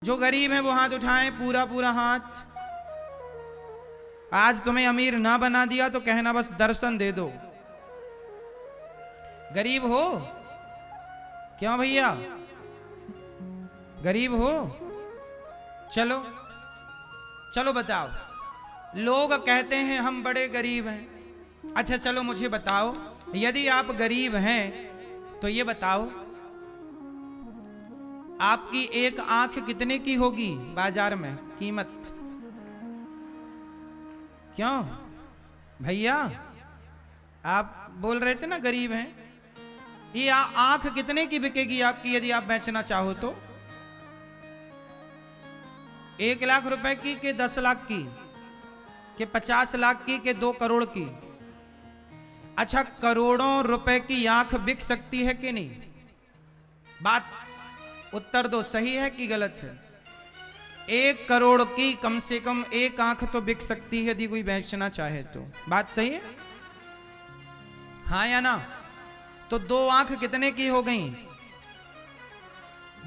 जो गरीब है वो हाथ उठाएं, पूरा पूरा हाथ। आज तुम्हें अमीर ना बना दिया तो कहना बस दर्शन दे दो। गरीब हो क्यों भैया, गरीब हो? चलो चलो बताओ। लोग कहते हैं हम बड़े गरीब हैं। अच्छा चलो मुझे बताओ, यदि आप गरीब हैं तो ये बताओ आपकी एक आंख कितने की होगी बाजार में कीमत? क्यों भैया, आप बोल रहे थे ना गरीब हैं। ये आंख कितने की बिकेगी आपकी यदि आप बेचना चाहो तो? 1 लाख रुपए की के 10 लाख की के 50 लाख की के 2 करोड़ की? अच्छा करोड़ों रुपए की आंख बिक सकती है कि नहीं? बात उत्तर दो, सही है कि गलत है? 1 करोड़ की कम से कम एक आंख तो बिक सकती है यदि कोई बेचना चाहे तो। बात सही है हाँ या ना? तो 2 आंख कितने की हो गई?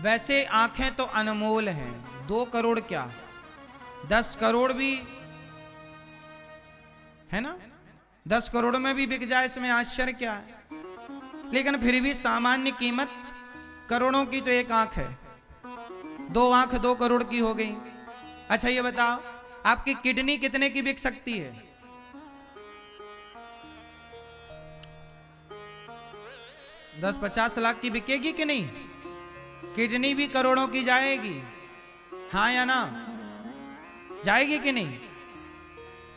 वैसे आंखें तो अनमोल हैं, 2 करोड़ क्या 10 करोड़ भी है ना? 10 करोड़ में भी बिक जाए इसमें आश्चर्य क्या है? लेकिन फिर भी सामान्य कीमत करोड़ों की तो एक आंख है। 2 आंख 2 करोड़ की हो गई। अच्छा ये बताओ आपकी किडनी कितने की बिक सकती है? 10-50 लाख की बिकेगी कि नहीं? किडनी भी करोड़ों की जाएगी हाँ या ना? जाएगी कि नहीं?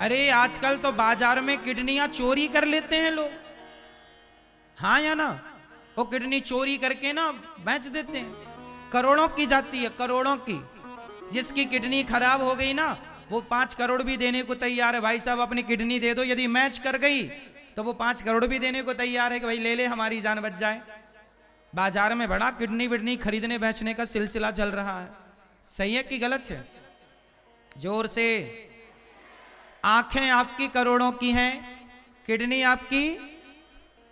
अरे आजकल तो बाजार में किडनियां चोरी कर लेते हैं लोग, हाँ या ना? वो किडनी चोरी करके ना बेच देते हैं, करोड़ों की जाती है, करोड़ों की। जिसकी किडनी खराब हो गई ना वो 5 करोड़ भी देने को तैयार है, भाई साहब अपनी किडनी दे दो। यदि मैच कर गई तो वो 5 करोड़ भी देने को तैयार है कि भाई ले ले हमारी जान बच जाए। बाजार में बड़ा किडनी विडनी खरीदने बेचने का सिलसिला चल रहा है। सही है कि गलत है? जोर से। आंखें आपकी करोड़ों की हैं, किडनी आपकी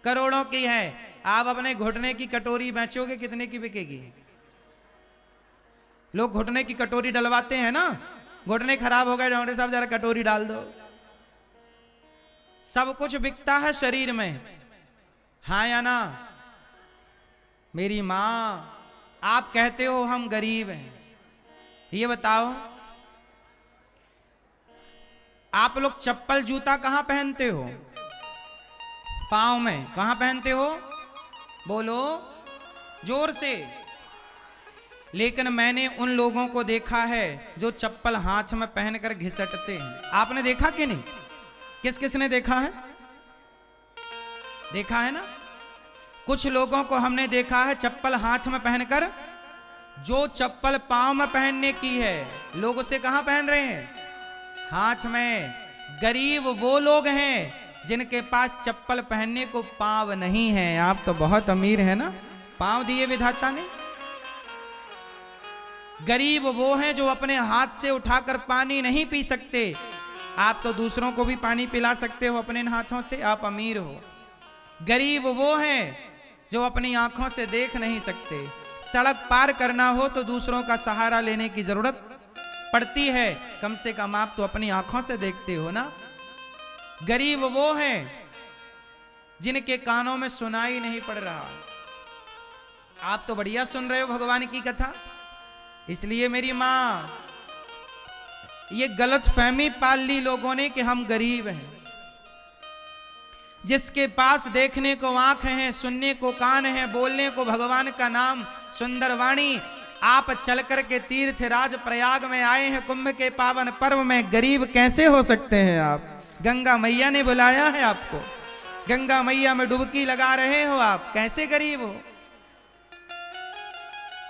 करोड़ों की है। आप अपने घुटने की कटोरी बेचोगे कितने की बिकेगी? लोग घुटने की कटोरी डलवाते हैं ना, घुटने खराब हो गए डॉक्टर साहब जरा कटोरी डाल दो। सब कुछ बिकता है शरीर में हाँ या ना? मेरी मां आप कहते हो हम गरीब हैं, ये बताओ आप लोग चप्पल जूता कहां पहनते हो? पांव में कहां पहनते हो? बोलो जोर से। लेकिन मैंने उन लोगों को देखा है जो चप्पल हाथ में पहनकर घिसटते हैं। आपने देखा कि नहीं? किस किस ने देखा है? देखा है ना? कुछ लोगों को हमने देखा है चप्पल हाथ में पहनकर, जो चप्पल पांव में पहनने की है लोग उसे कहां पहन रहे हैं? हाथ में। गरीब वो लोग हैं जिनके पास चप्पल पहनने को पांव नहीं है। आप तो बहुत अमीर है ना, पांव दिए विधाता ने। गरीब वो हैं जो अपने हाथ से उठाकर पानी नहीं पी सकते। आप तो दूसरों को भी पानी पिला सकते हो अपने हाथों से, आप अमीर हो। गरीब वो हैं जो अपनी आंखों से देख नहीं सकते। सड़क पार करना हो तो दूसरों का सहारा लेने की जरूरत पड़ती है, कम से कम आप तो अपनी आंखों से देखते हो ना। गरीब वो हैं जिनके कानों में सुनाई नहीं पड़ रहा। आप तो बढ़िया सुन रहे हो भगवान की कथा। इसलिए मेरी मां ये गलत फहमी पाल ली लोगों ने कि हम गरीब हैं। जिसके पास देखने को आंख हैं, सुनने को कान हैं, बोलने को भगवान का नाम सुंदर वाणी। आप चल कर के तीर्थ राज प्रयाग में आए हैं कुंभ के पावन पर्व में, गरीब कैसे हो सकते हैं आप? गंगा मैया ने बुलाया है आपको, गंगा मैया में डुबकी लगा रहे हो, आप कैसे गरीब हो?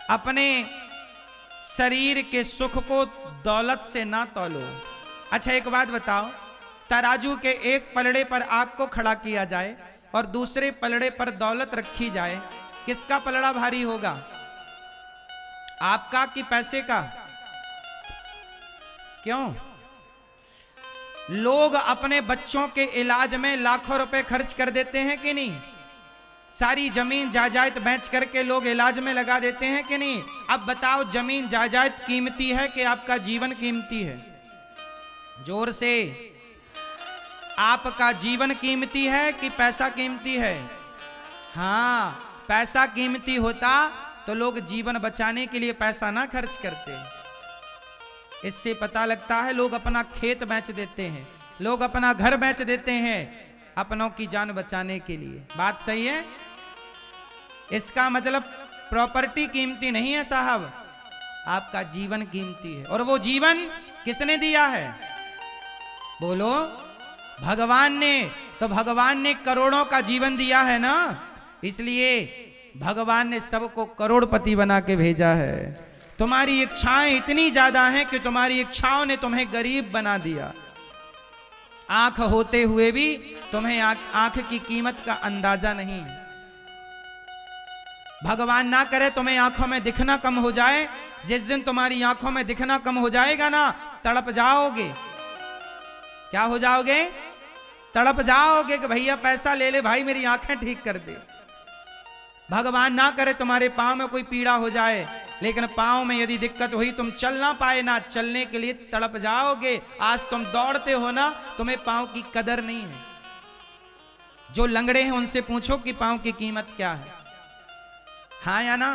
अपने शरीर के सुख को दौलत से ना तौलो। अच्छा एक बात बताओ, तराजू के एक पलड़े पर आपको खड़ा किया जाए और दूसरे पलड़े पर दौलत रखी जाए, किसका पलड़ा भारी होगा? आपका कि पैसे का? क्यों? लोग अपने बच्चों के इलाज में लाखों रुपए खर्च कर देते हैं कि नहीं? सारी जमीन जायदाद बेच करके लोग इलाज में लगा देते हैं कि नहीं? अब बताओ, जमीन जायदाद कीमती है कि आपका जीवन कीमती है? जोर से, आपका जीवन कीमती है कि पैसा कीमती है? हाँ, पैसा कीमती होता तो लोग जीवन बचाने के लिए पैसा ना खर्च करते। इससे पता लगता है लोग अपना खेत बेच देते हैं, लोग अपना घर बेच देते हैं अपनों की जान बचाने के लिए। बात सही है? इसका मतलब प्रॉपर्टी कीमती नहीं है साहब, आपका जीवन कीमती है। और वो जीवन किसने दिया है? बोलो, भगवान ने। तो भगवान ने करोड़ों का जीवन दिया है ना, इसलिए भगवान ने सबको करोड़पति बना के भेजा है। तुम्हारी इच्छाएं इतनी ज्यादा हैं कि तुम्हारी इच्छाओं ने तुम्हें गरीब बना दिया। आंख होते हुए भी तुम्हें आंख की कीमत का अंदाजा नहीं। भगवान ना करे तुम्हें आंखों में दिखना कम हो जाए। जिस दिन तुम्हारी आंखों में दिखना कम हो जाएगा ना, तड़प जाओगे। क्या हो जाओगे? तड़प जाओगे कि भैया पैसा ले ले भाई, मेरी आंखें ठीक कर दे। भगवान ना करे तुम्हारे पांव में कोई पीड़ा हो जाए, लेकिन पांव में यदि दिक्कत हुई, तुम चल ना पाए ना, चलने के लिए तड़प जाओगे। आज तुम दौड़ते हो ना, तुम्हें पांव की कदर नहीं है। जो लंगड़े हैं उनसे पूछो कि पांव की कीमत क्या है। हाँ या ना?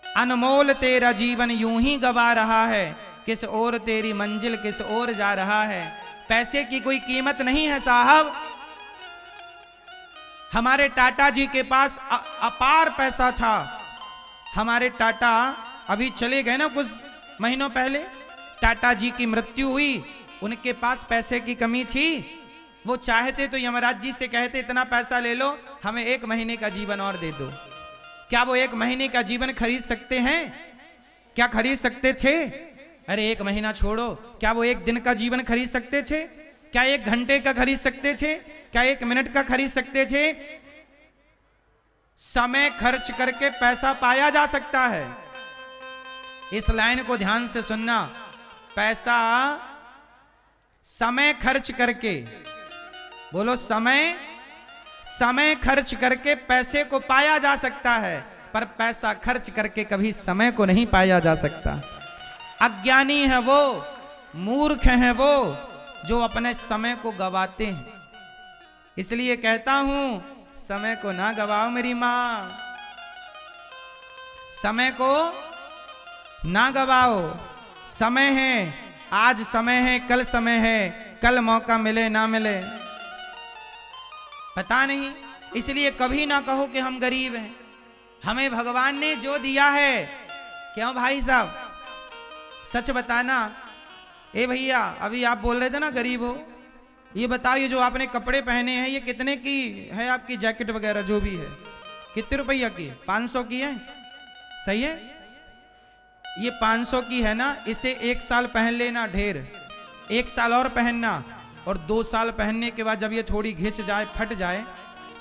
अनमोल तेरा जीवन यूं ही गवा रहा है, किस ओर तेरी मंजिल किस ओर जा रहा है। पैसे की कोई कीमत नहीं है साहब। हमारे टाटा जी के पास अपार पैसा था। हमारे टाटा अभी चले गए ना, कुछ महीनों पहले टाटा जी की मृत्यु हुई। उनके पास पैसे की कमी थी। वो चाहते तो यमराज जी से कहते इतना पैसा ले लो, हमें 1 महीने का जीवन और दे दो। क्या वो 1 महीने का जीवन खरीद सकते हैं? क्या खरीद सकते थे? अरे 1 महीना छोड़ो, क्या वो 1 दिन का जीवन खरीद सकते थे? क्या 1 घंटे का खरीद सकते थे? क्या 1 मिनट का खरीद सकते थे? समय खर्च करके पैसा पाया जा सकता है। इस लाइन को ध्यान से सुनना। पैसा समय खर्च करके, बोलो समय खर्च करके पैसे को पाया जा सकता है, पर पैसा खर्च करके कभी समय को नहीं पाया जा सकता। अज्ञानी है वो, मूर्ख है वो जो अपने समय को गवाते हैं। इसलिए कहता हूं, समय को ना गवाओ मेरी मां, समय को ना गवाओ। समय है, आज समय है, कल समय है, कल मौका मिले ना मिले पता नहीं। इसलिए कभी ना कहो कि हम गरीब हैं। हमें भगवान ने जो दिया है, क्यों भाई साहब सच बताना। ए भैया, अभी आप बोल रहे थे ना गरीब हो, ये बताइए जो आपने कपड़े पहने हैं ये कितने की है? आपकी जैकेट वगैरह जो भी है कितने रुपया की है? 500 की है, सही है? ये 500 की है ना, इसे 1 साल पहन लेना ढेर, 1 साल और पहनना, और 2 साल पहनने के बाद जब ये थोड़ी घिस जाए, फट जाए,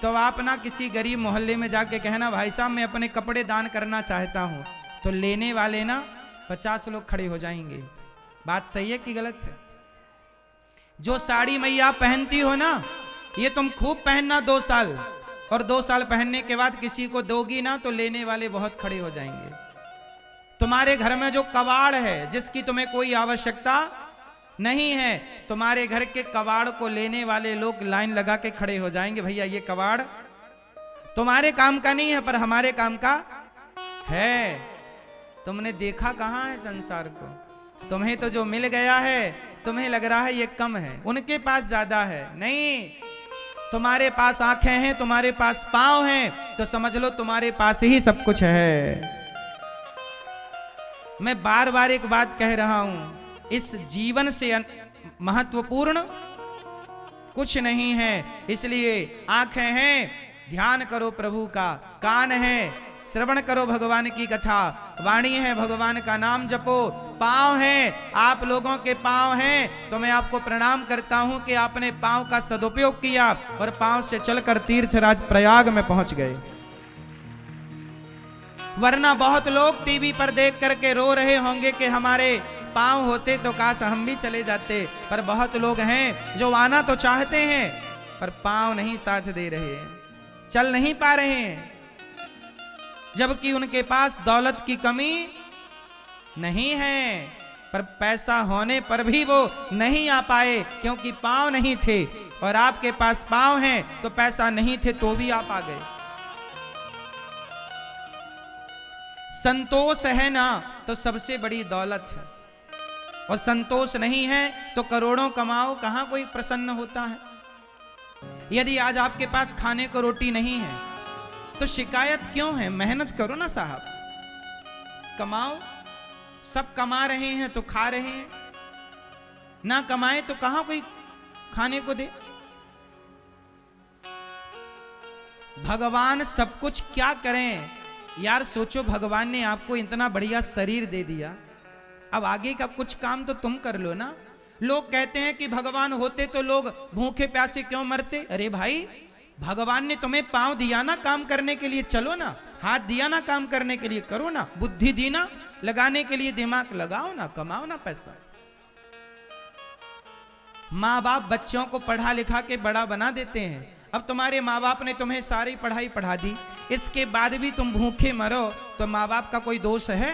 तो आप ना किसी गरीब मोहल्ले में जाके कहना भाई साहब मैं अपने कपड़े दान करना चाहता हूँ, तो लेने वाले ना 50 लोग खड़े हो जाएंगे। बात सही है कि गलत है? जो साड़ी मैया पहनती हो ना, ये तुम खूब पहनना 2 साल, और 2 साल पहनने के बाद किसी को दोगी ना तो लेने वाले बहुत खड़े हो जाएंगे। तुम्हारे घर में जो कबाड़ है जिसकी तुम्हें कोई आवश्यकता नहीं है, तुम्हारे घर के कबाड़ को लेने वाले लोग लाइन लगा के खड़े हो जाएंगे। भैया ये कबाड़ तुम्हारे काम का नहीं है पर हमारे काम का है। तुमने देखा कहाँ है संसार को? तुम्हें तो जो मिल गया है तुम्हें लग रहा है ये कम है, उनके पास ज्यादा है। नहीं, तुम्हारे पास आंखें हैं, तुम्हारे पास पांव हैं, तो समझ लो तुम्हारे पास ही सब कुछ है। मैं बार बार एक बात कह रहा हूं, इस जीवन से महत्वपूर्ण कुछ नहीं है। इसलिए आंखें हैं, ध्यान करो प्रभु का, कान है, श्रवण करो भगवान की कथा, वाणी है, भगवान का नाम जपो, पांव हैं, आप लोगों के पांव हैं, तो मैं आपको प्रणाम करता हूं कि आपने पांव का सदुपयोग किया और पांव से चलकर तीर्थराज प्रयाग में पहुंच गए। वरना बहुत लोग टीवी पर देख करके रो रहे होंगे कि हमारे पांव होते तो काश हम भी चले जाते, पर बहुत लोग हैं जो आना तो चाहते हैं पर पांव नहीं साथ दे रहे हैं, चल नहीं पा रहे हैं, जबकि उनके पास दौलत की कमी नहीं है, पर पैसा होने पर भी वो नहीं आ पाए क्योंकि पांव नहीं थे। और आपके पास पांव हैं तो पैसा नहीं थे तो भी आप आ गए। संतोष है ना तो सबसे बड़ी दौलत है, और संतोष नहीं है तो करोड़ों कमाओ, कहां कोई प्रसन्न होता है। यदि आज आपके पास खाने को रोटी नहीं है तो शिकायत क्यों है? मेहनत करो ना साहब, कमाओ। सब कमा रहे हैं तो खा रहे हैं, ना कमाए तो कहां कोई खाने को दे। भगवान सब कुछ क्या करें यार, सोचो भगवान ने आपको इतना बढ़िया शरीर दे दिया, अब आगे का कुछ काम तो तुम कर लो ना। लोग कहते हैं कि भगवान होते तो लोग भूखे प्यासे क्यों मरते। अरे भाई, भगवान ने तुम्हें पांव दिया ना काम करने के लिए, चलो ना। हाथ दिया ना काम करने के लिए, करो ना। बुद्धि दी ना लगाने के लिए, दिमाग लगाओ ना, कमाओ ना पैसा। माँ बाप बच्चों को पढ़ा लिखा के बड़ा बना देते हैं। अब तुम्हारे माँ बाप ने तुम्हें सारी पढ़ाई पढ़ा दी, इसके बाद भी तुम भूखे मरो तो माँ बाप का कोई दोष है?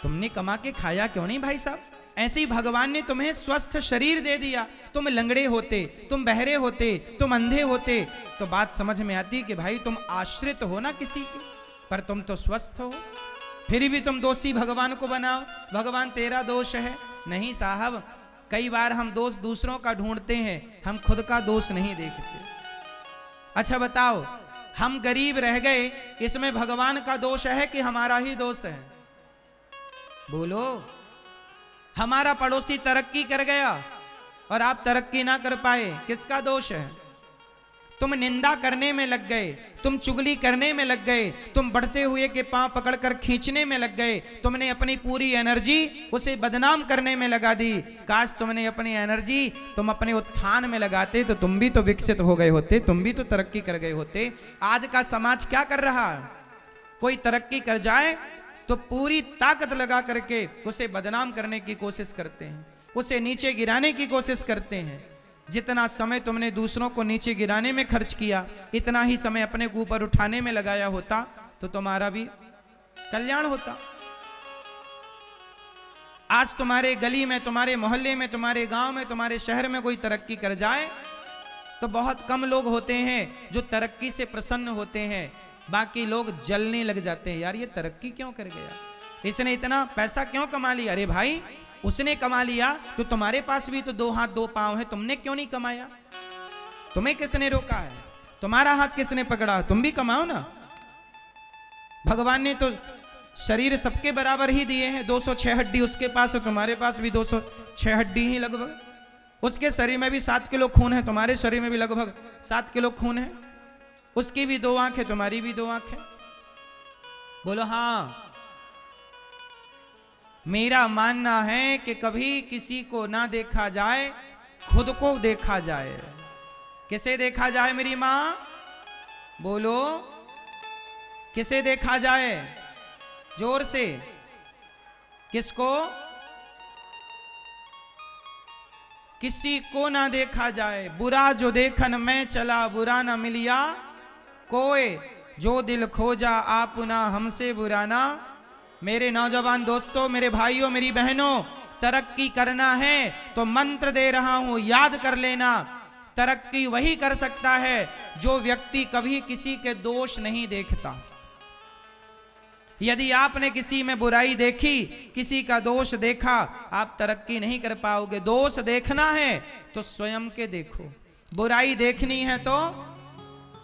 तुमने कमा के खाया क्यों नहीं भाई साहब? ऐसे ही भगवान ने तुम्हें स्वस्थ शरीर दे दिया। तुम लंगड़े होते, तुम बहरे होते, तुम अंधे होते तो बात समझ में आती कि भाई तुम आश्रित हो ना किसी के, पर तुम तो स्वस्थ हो, फिर भी तुम दोषी भगवान को बनाओ, भगवान तेरा दोष है। नहीं साहब, कई बार हम दोष दूसरों का ढूंढते हैं, हम खुद का दोष नहीं देखते। अच्छा बताओ, हम गरीब रह गए, इसमें भगवान का दोष है कि हमारा ही दोष है? बोलो। हमारा पड़ोसी तरक्की कर गया और आप तरक्की ना कर पाए, किसका दोष है? तुम निंदा करने में लग गए, तुम चुगली करने में लग गए, तुम बढ़ते हुए के पांव पकड़कर खींचने में लग गए, तुमने अपनी पूरी एनर्जी उसे बदनाम करने में लगा दी। काश तुमने अपनी एनर्जी तुम अपने उत्थान में लगाते तो तुम भी तो विकसित हो गए होते, तुम भी तो तरक्की कर गए होते। आज का समाज क्या कर रहा है? कोई तरक्की कर जाए तो पूरी ताकत लगा करके उसे बदनाम करने की कोशिश करते हैं, उसे नीचे गिराने की कोशिश करते हैं। जितना समय तुमने दूसरों को नीचे गिराने में खर्च किया, इतना ही समय अपने को ऊपर उठाने में लगाया होता तो तुम्हारा भी कल्याण होता। आज तुम्हारे गली में, तुम्हारे मोहल्ले में, तुम्हारे गांव में, तुम्हारे शहर में कोई तरक्की कर जाए तो बहुत कम लोग होते हैं जो तरक्की से प्रसन्न होते हैं, बाकी लोग जलने लग जाते हैं। यार ये तरक्की क्यों कर गया, इसने इतना पैसा क्यों कमा लिया? अरे भाई, उसने कमा लिया तो तुम्हारे पास भी तो 2 हाथ 2 पांव है, तुमने क्यों नहीं कमाया? तुम्हें किसने रोका है? तुम्हारा हाथ किसने पकड़ा? तुम भी कमाओ ना। भगवान ने तो शरीर सबके बराबर ही दिए हैं। 206 हड्डी उसके पास है, तुम्हारे पास भी 206 हड्डी ही लगभग। उसके शरीर में भी 7 किलो खून है, तुम्हारे शरीर में भी लगभग 7 किलो खून है। उसकी भी 2 आंख है, तुम्हारी भी 2 आंख है। बोलो हाँ। मेरा मानना है कि कभी किसी को ना देखा जाए, खुद को देखा जाए। किसे देखा जाए मेरी मां? बोलो, किसे देखा जाए? जोर से। किसको? किसी को ना देखा जाए। बुरा जो देखन में चला, बुरा ना मिलिया कोई, जो दिल खोजा आपुना हमसे बुरा ना। मेरे नौजवान दोस्तों, मेरे भाइयों, मेरी बहनों, तरक्की करना है तो मंत्र दे रहा हूं, याद कर लेना। तरक्की वही कर सकता है जो व्यक्ति कभी किसी के दोष नहीं देखता। यदि आपने किसी में बुराई देखी, किसी का दोष देखा, आप तरक्की नहीं कर पाओगे। दोष देखना है तो स्वयं के देखो, बुराई देखनी है तो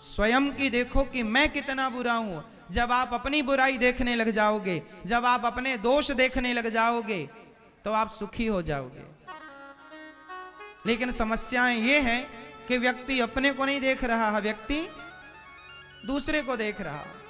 स्वयं की देखो कि मैं कितना बुरा हूं। जब आप अपनी बुराई देखने लग जाओगे, जब आप अपने दोष देखने लग जाओगे तो आप सुखी हो जाओगे। लेकिन समस्याएं ये हैं कि व्यक्ति अपने को नहीं देख रहा है, व्यक्ति दूसरे को देख रहा है।